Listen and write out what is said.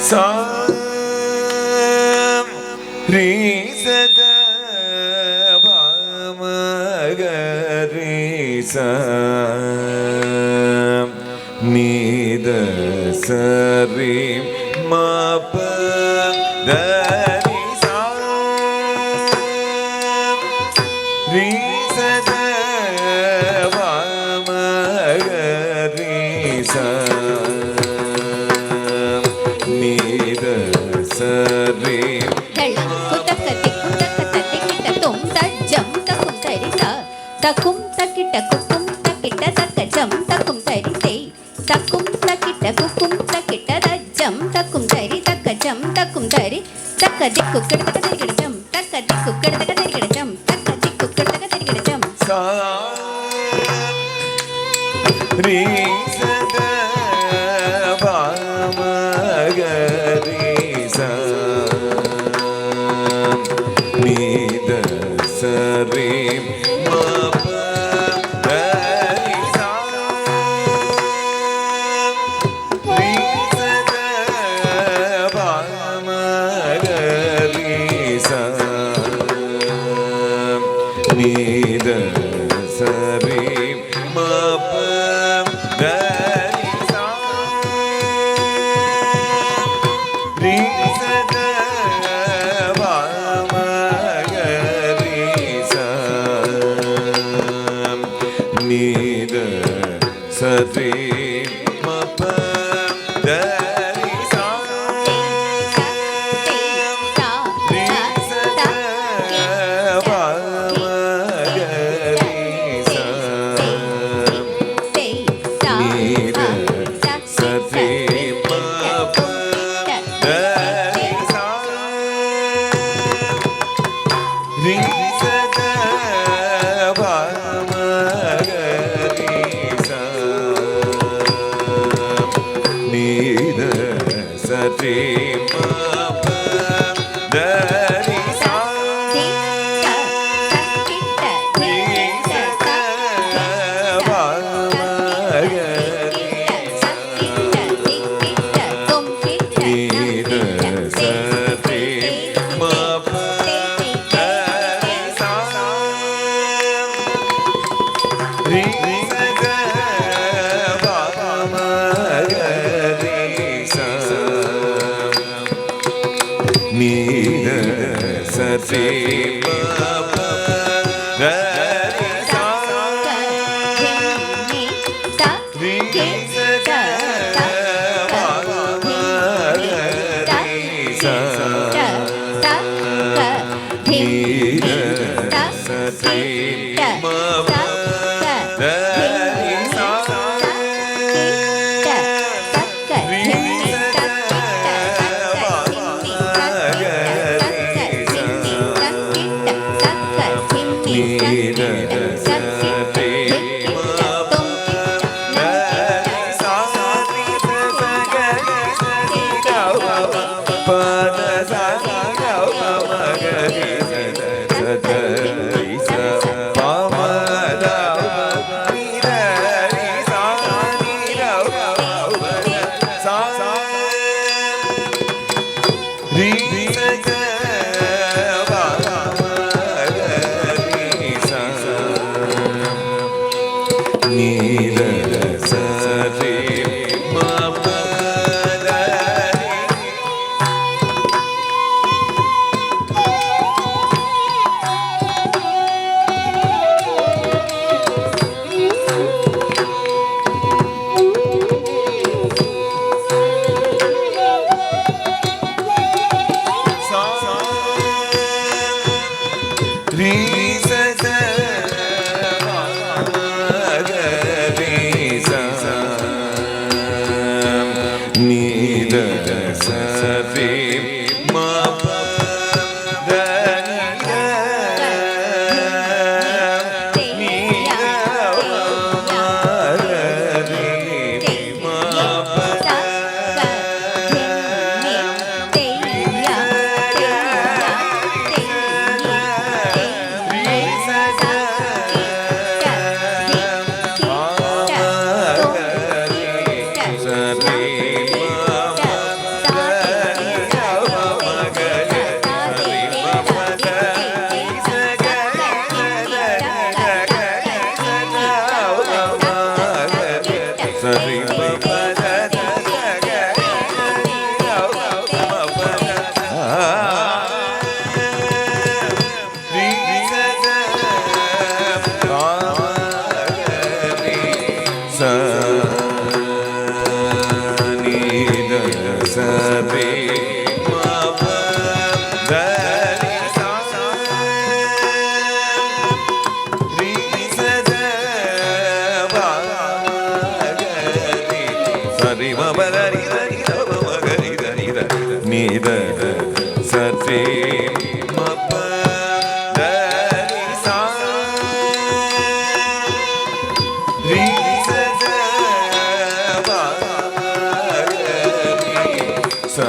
sa re sada va ma ga re sa ni da sa re ma pa da re sa re sada va ma ga re sa ni da sa re takum takita kukum takita takajam takum tari te takum takita kukum takita rajam takum tari takajam takum tari takadikku kadakadari kadajam takadikku kadakadari kadajam takadikku kadakadari kadajam sa re sada va ma ga re sa ni da sa re சரி மப தரி சா ரீ சத பமகரி சரி மப தரி தரி தப மகரி தரி தரி நீத சரி மப தரி சா ரீ சத பமகரி சா